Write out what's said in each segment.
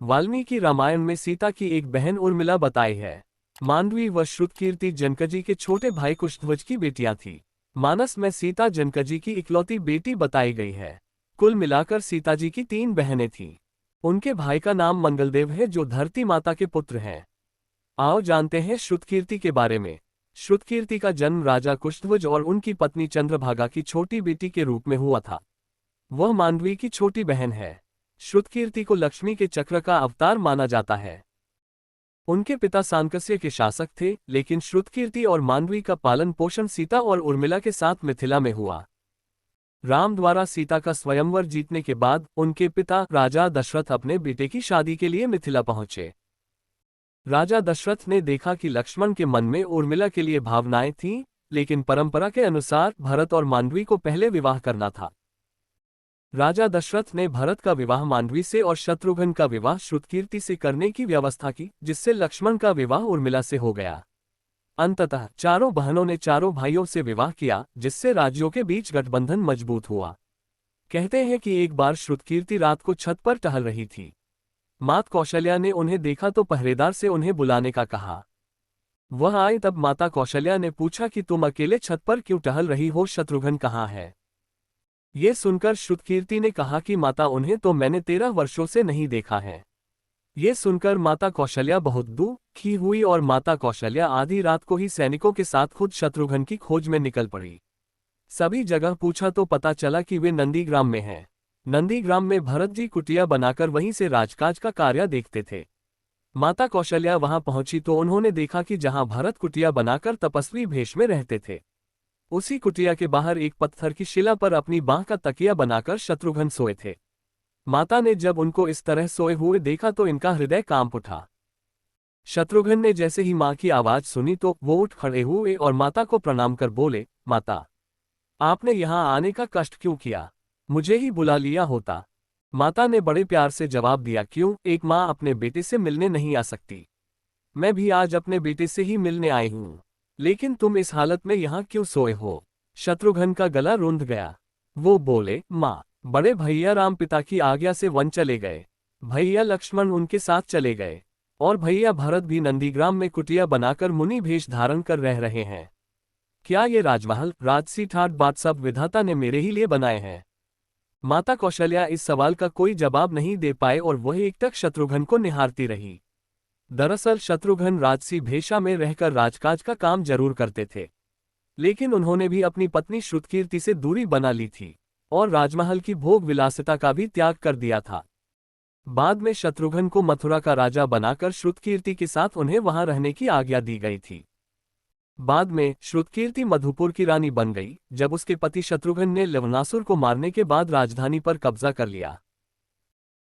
वाल्मीकि रामायण में सीता की एक बहन उर्मिला बताई है। मांडवी व श्रुतकीर्ति जनकजी के छोटे भाई कुशध्वज की बेटियां थीं। मानस में सीता जनकजी की इकलौती बेटी बताई गई है। कुल मिलाकर सीताजी की 3 बहनें थीं। उनके भाई का नाम मंगलदेव है जो धरती माता के पुत्र हैं। आओ जानते हैं श्रुतकीर्ति के बारे में। श्रुतकीर्ति का जन्म राजा कुशध्वज और उनकी पत्नी चंद्रभागा की छोटी बेटी के रूप में हुआ था। वह मांडवी की छोटी बहन है। श्रुतकीर्ति को लक्ष्मी के चक्र का अवतार माना जाता है। उनके पिता सांकस्य के शासक थे, लेकिन श्रुतकीर्ति और मांडवी का पालन पोषण सीता और उर्मिला के साथ मिथिला में हुआ। राम द्वारा सीता का स्वयंवर जीतने के बाद उनके पिता राजा दशरथ अपने बेटे की शादी के लिए मिथिला पहुंचे। राजा दशरथ ने देखा कि लक्ष्मण के मन में उर्मिला के लिए भावनाएं थीं, लेकिन परंपरा के अनुसार भरत और मांडवी को पहले विवाह करना था। राजा दशरथ ने भरत का विवाह मांडवी से और शत्रुघ्न का विवाह श्रुतकीर्ति से करने की व्यवस्था की, जिससे लक्ष्मण का विवाह उर्मिला से हो गया। अंततः चारों बहनों ने चारों भाइयों से विवाह किया, जिससे राज्यों के बीच गठबंधन मजबूत हुआ। कहते हैं कि एक बार श्रुतकीर्ति रात को छत पर टहल रही थी। माता कौशल्या ने उन्हें देखा तो पहरेदार से उन्हें बुलाने का कहा। वह आए तब माता कौशल्या ने पूछा कि तुम अकेले छत पर क्यों टहल रही हो, शत्रुघ्न कहाँ है? ये सुनकर श्रुतकीर्ति ने कहा कि माता, उन्हें तो मैंने 13 वर्षों से नहीं देखा है। ये सुनकर माता कौशल्या बहुत दुखी हुई और माता कौशल्या आधी रात को ही सैनिकों के साथ खुद शत्रुघ्न की खोज में निकल पड़ी। सभी जगह पूछा तो पता चला कि वे नंदीग्राम में हैं। नंदीग्राम में भरत जी कुटिया बनाकर वहीं से राजकाज का कार्य देखते थे। माता कौशल्या वहां पहुंची तो उन्होंने देखा कि जहां भरत कुटिया बनाकर तपस्वी भेष में रहते थे, उसी कुटिया के बाहर एक पत्थर की शिला पर अपनी बांह का तकिया बनाकर शत्रुघ्न सोए थे। माता ने जब उनको इस तरह सोए हुए देखा तो इनका हृदय कांप उठा। शत्रुघ्न ने जैसे ही मां की आवाज सुनी तो वो उठ खड़े हुए और माता को प्रणाम कर बोले, माता, आपने यहां आने का कष्ट क्यों किया? मुझे ही बुला लिया होता। माता ने बड़े प्यार से जवाब दिया, क्यों, एक मां अपने बेटे से मिलने नहीं आ सकती? मैं भी आज अपने बेटे से ही मिलने आई हूं। लेकिन तुम इस हालत में यहाँ क्यों सोए हो? शत्रुघ्न का गला रुंध गया। वो बोले, माँ, बड़े भैया राम पिता की आज्ञा से वन चले गए, भैया लक्ष्मण उनके साथ चले गए, और भैया भरत भी नंदीग्राम में कुटिया बनाकर मुनि भेष धारण कर रह रहे हैं। क्या ये राजमहल, राजसी ठाट बाट सब विधाता ने मेरे ही लिए बनाए हैं? माता कौशल्या इस सवाल का कोई जवाब नहीं दे पाए और वह एकटक शत्रुघ्न को निहारती रही। दरअसल शत्रुघ्न राजसी भेषा में रहकर राजकाज का काम जरूर करते थे, लेकिन उन्होंने भी अपनी पत्नी श्रुतकीर्ति से दूरी बना ली थी और राजमहल की भोग विलासिता का भी त्याग कर दिया था। बाद में शत्रुघ्न को मथुरा का राजा बनाकर श्रुतकीर्ति के साथ उन्हें वहां रहने की आज्ञा दी गई थी। बाद में श्रुतकीर्ति मधुपुर की रानी बन गई, जब उसके पति शत्रुघ्न ने लवणासुर को मारने के बाद राजधानी पर कब्जा कर लिया।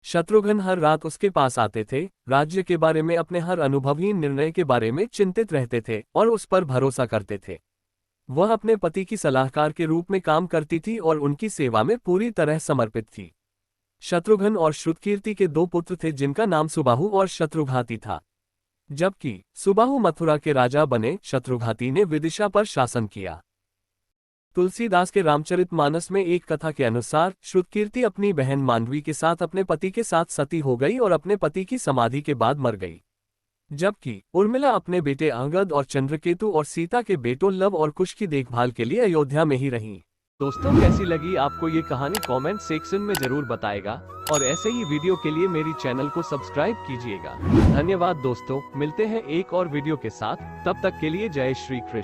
शत्रुघ्न हर रात उसके पास आते थे, राज्य के बारे में, अपने हर अनुभवहीन निर्णय के बारे में चिंतित रहते थे और उस पर भरोसा करते थे। वह अपने पति की सलाहकार के रूप में काम करती थी और उनकी सेवा में पूरी तरह समर्पित थी। शत्रुघ्न और श्रुतकीर्ति के 2 पुत्र थे, जिनका नाम सुबाहु और शत्रुघाती था। जबकि सुबाहु मथुरा के राजा बने, शत्रुघाती ने विदिशा पर शासन किया। तुलसीदास के रामचरितमानस में एक कथा के अनुसार श्रुतकीर्ति अपनी बहन मांडवी के साथ अपने पति के साथ सती हो गई और अपने पति की समाधि के बाद मर गई। जबकि उर्मिला अपने बेटे अंगद और चंद्रकेतु और सीता के बेटों लव और कुश की देखभाल के लिए अयोध्या में ही रहीं। दोस्तों, कैसी लगी आपको ये कहानी कमेंट सेक्शन में जरूर बताएगा और ऐसे ही वीडियो के लिए मेरी चैनल को सब्सक्राइब कीजिएगा। धन्यवाद दोस्तों, मिलते हैं एक और वीडियो के साथ, तब तक के लिए जय श्री कृष्ण।